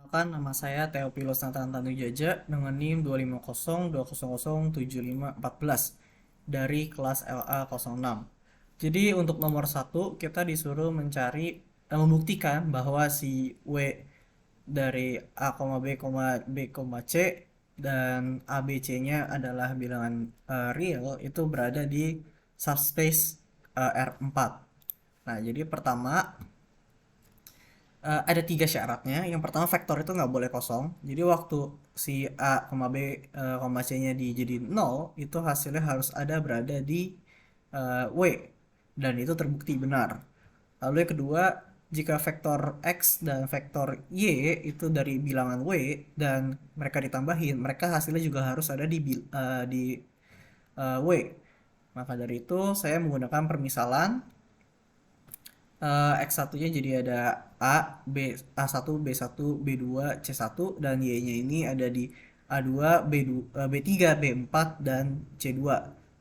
Perkenalkan, nama saya Theophilus Nathan Tanujaja dengan NIM 25020007514 dari kelas LA06. Jadi untuk nomor satu kita disuruh mencari membuktikan bahwa si W dari A, B, B, C dan A, B, C-nya adalah bilangan real itu berada di subspace R4. Nah, jadi pertama ada tiga syaratnya. Yang pertama vektor itu nggak boleh kosong. Jadi waktu si A, B, C-nya dijadiin 0, itu hasilnya harus ada berada di W. Dan itu terbukti benar. Lalu yang kedua, jika vektor X dan vektor Y itu dari bilangan W dan mereka ditambahin, mereka hasilnya juga harus ada di W. Maka dari itu saya menggunakan permisalan X1-nya jadi ada A1, B1, B2, C1 dan Y-nya ini ada di A2, B3, B4 dan C2.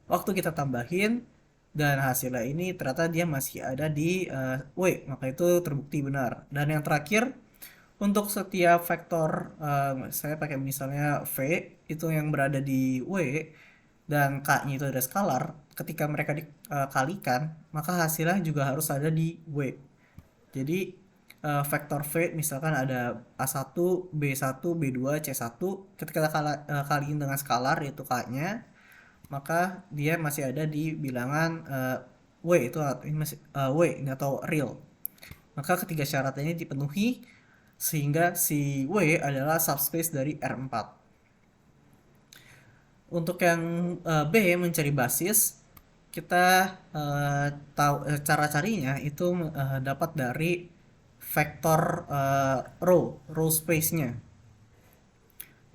Waktu kita tambahin dan hasilnya ini ternyata dia masih ada di W, maka itu terbukti benar. Dan yang terakhir, untuk setiap vektor saya pakai misalnya V itu yang berada di W dan K-nya itu ada skalar, ketika mereka dikalikan maka hasilnya juga harus ada di W. Jadi vektor V misalkan ada A1, B1, B2, C1, ketika kita kaliin dengan skalar yaitu K-nya, maka dia masih ada di bilangan W, itu ini masih W ini atau real. Maka ketiga syarat ini dipenuhi sehingga si W adalah subspace dari R4. Untuk yang B mencari basis, kita tahu cara carinya itu dapat dari vektor row space-nya.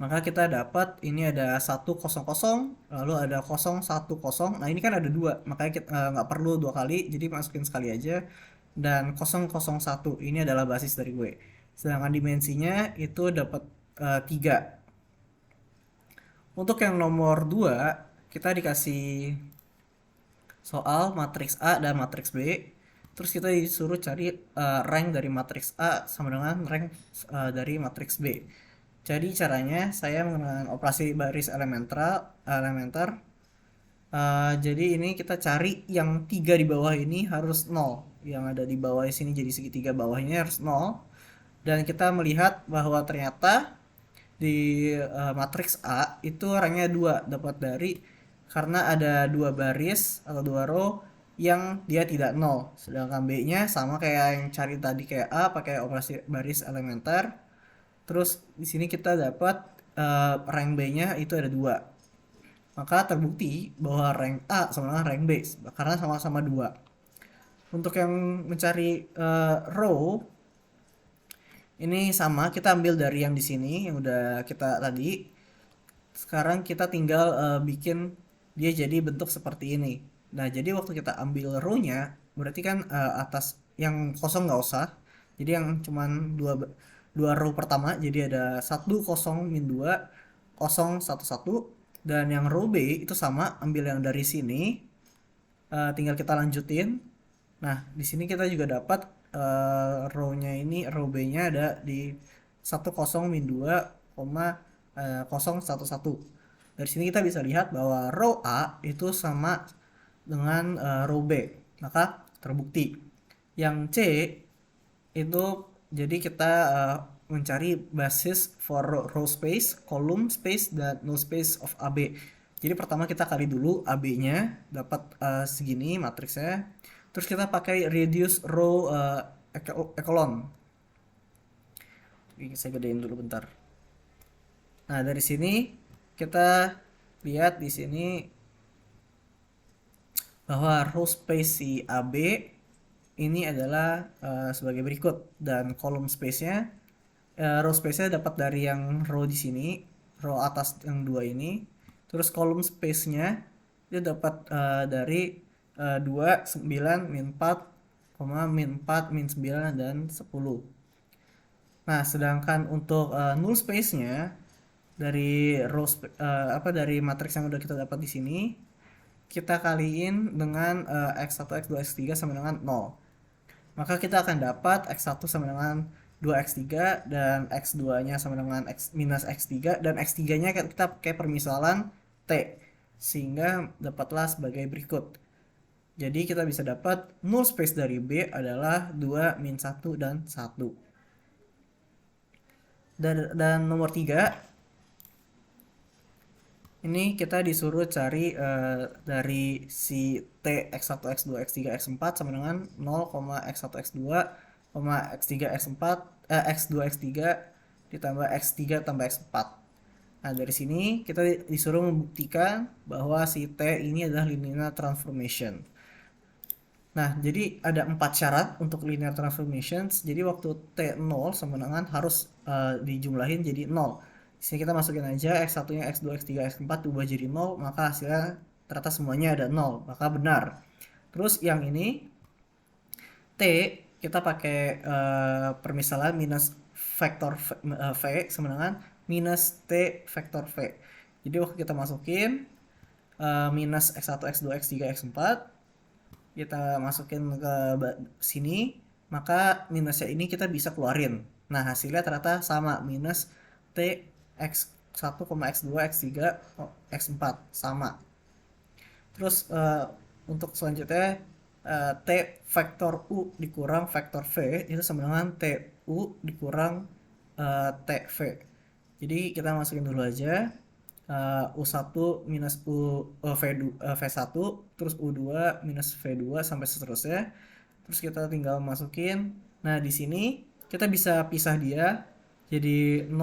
Maka kita dapat ini ada 100, lalu ada 010. Nah, ini kan ada dua, makanya kita nggak perlu dua kali, jadi masukin sekali aja. Dan 001 ini adalah basis dari gue. Sedangkan dimensinya itu dapat 3. Untuk yang nomor 2, kita dikasih soal matriks A dan matriks B. Terus kita disuruh cari rank dari matriks A sama dengan rank dari matriks B. Jadi caranya saya menggunakan operasi baris elementer. Jadi ini kita cari yang 3 di bawah ini harus 0. Yang ada di bawah sini jadi segitiga bawahnya harus 0. Dan kita melihat bahwa ternyata di matriks A itu ranknya 2, dapat dari karena ada dua baris atau dua row yang dia tidak 0. Sedangkan B-nya sama kayak yang cari tadi kayak A pakai operasi baris elementer. Terus di sini kita dapat rank B-nya itu ada 2. Maka terbukti bahwa rank A sama dengan rank B karena sama-sama 2. Untuk yang mencari row ini sama, kita ambil dari yang di sini yang udah kita tadi. Sekarang kita tinggal bikin dia jadi bentuk seperti ini. Nah, jadi waktu kita ambil row-nya, berarti kan atas yang kosong nggak usah. Jadi yang cuman dua row pertama, jadi ada 1 0 min 2 0 1 1, dan yang row B itu sama, ambil yang dari sini, tinggal kita lanjutin. Nah, di sini kita juga dapat row-nya ini, row B-nya ada di 10 min 2, 011. Dari sini kita bisa lihat bahwa row A itu sama dengan row B. Maka terbukti. Yang C itu jadi kita mencari basis for row space, column space, dan null space of AB. Jadi pertama kita kali dulu AB-nya dapat segini matriksnya. Terus kita pakai reduce row echelon. Ini saya gedein dulu bentar. Nah, dari sini kita lihat di sini bahwa row space si AB ini adalah sebagai berikut, dan column space-nya row space-nya dapat dari yang row di sini, row atas yang dua ini. Terus column space-nya dia dapat dari 2, 9, min 4, min 4, min 9, dan 10. Nah, sedangkan untuk null space-nya dari dari matriks yang udah kita dapat di sini, kita kaliin dengan X1, X2, X3 sama dengan 0. Maka kita akan dapat X1 sama dengan 2x3 dan x2-nya sama dengan x minus x3 dan x3-nya kita pakai permisalan T sehingga dapatlah sebagai berikut. Jadi kita bisa dapat null space dari B adalah 2 min 1 dan 1. Dan nomor 3 ini kita disuruh cari dari si T x1, x2, x3, x4 sama dengan 0, x1, x2, x3, x4, x2, x3 ditambah x3 tambah x4. Nah, dari sini kita disuruh membuktikan bahwa si T ini adalah linear transformation. Nah, jadi ada 4 syarat untuk linear transformations. Jadi waktu T0 sama dengan harus dijumlahin jadi 0. Di sini kita masukin aja X1-nya, X2, X3, X4 diubah jadi 0, maka hasilnya ternyata semuanya ada 0, maka benar. Terus yang ini T kita pakai permisalan minus vektor V sama dengan minus T vektor V. Jadi waktu kita masukin minus X1, X2, X3, X4 kita masukin ke sini, maka minusnya ini kita bisa keluarin. Nah, hasilnya ternyata sama, minus T x1, x2, x3, x4 sama. Terus untuk selanjutnya T vektor U dikurang vektor V itu sama dengan TU dikurang TV. Jadi kita masukin dulu aja U1 minus V1 terus U2 minus V2 sampai seterusnya. Terus kita tinggal masukin. Nah, di sini kita bisa pisah dia jadi 0,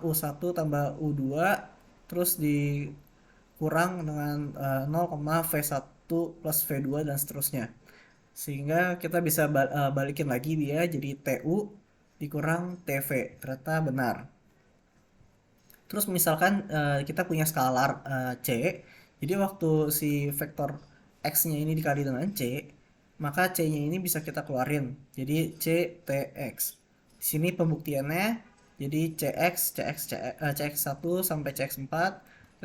U1 tambah U2 terus dikurang dengan 0, V1 plus V2 dan seterusnya. Sehingga kita bisa balikin lagi dia jadi TU dikurang TV. Ternyata benar. Terus misalkan kita punya skalar C, jadi waktu si vektor X-nya ini dikali dengan C, maka C-nya ini bisa kita keluarin. Jadi C, T, X. Di sini pembuktiannya, jadi CX1 sampai CX4,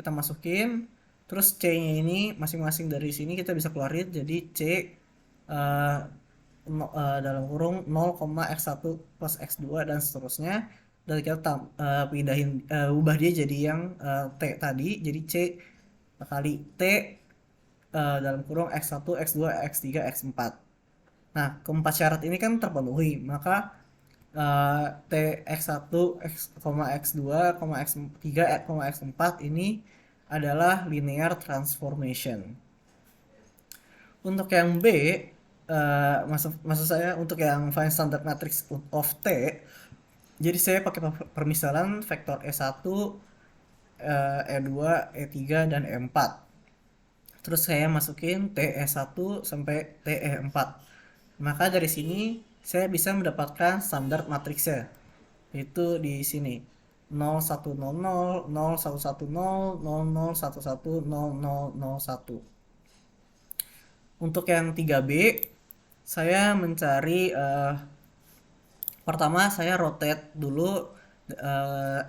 kita masukin. Terus C-nya ini masing-masing dari sini kita bisa keluarin, jadi C dalam kurung 0, X1 plus X2 dan seterusnya. Dan kita pindahin ubah dia jadi yang T tadi, jadi C kali T dalam kurung X1, X2, X3, X4. Nah, keempat syarat ini kan terpenuhi, maka T X1, X2, X3, X4 ini adalah linear transformation. Untuk yang B, maksud saya untuk yang find standard matrix of T, jadi saya pakai permisalan vektor E1, E2, E3, dan E4. Terus saya masukin TE1 sampai TE4. Maka dari sini saya bisa mendapatkan standar matriksnya. Itu di sini. 0100, 0110, 0011, 0001. Untuk yang 3B, saya mencari pertama saya rotate dulu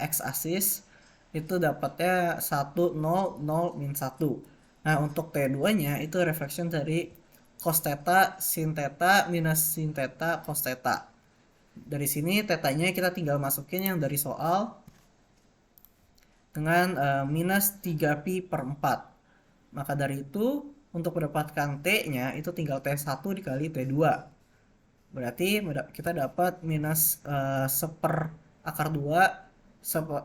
x axis itu dapatnya 1 0 0 min 1. Nah, untuk T2-nya itu reflection dari cos theta sin theta minus sin theta cos theta. Dari sini tetanya kita tinggal masukin yang dari soal dengan minus 3pi per 4. Maka dari itu untuk mendapatkan T-nya itu tinggal T1 dikali T2. Berarti kita dapat minus seper akar 2, seper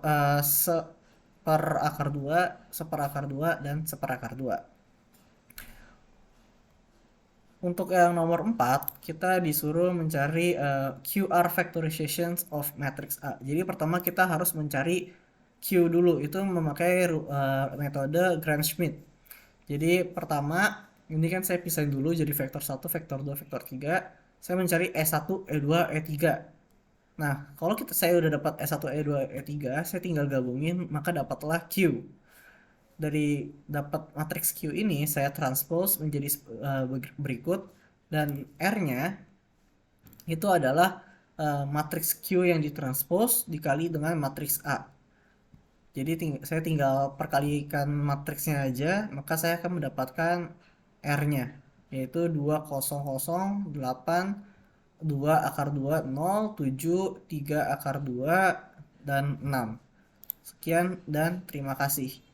akar 2, seper akar 2, dan seper akar 2. Untuk yang nomor 4, kita disuruh mencari QR factorizations of matrix A. Jadi pertama kita harus mencari Q dulu, itu memakai metode Gram-Schmidt. Jadi pertama, ini kan saya pisahin dulu jadi vektor 1, vektor 2, vektor 3. Saya mencari E1, E2, E3. Nah, kalau saya udah dapat E1, E2, E3, saya tinggal gabungin, maka dapatlah Q. Dari dapat matriks Q ini, saya transpose menjadi berikut, dan R-nya itu adalah matriks Q yang ditranspose dikali dengan matriks A. Jadi saya tinggal perkalikan matriksnya aja, maka saya akan mendapatkan R-nya, yaitu 2008 2 akar 2 0, 7, 3 akar 2, dan 6. Sekian dan terima kasih.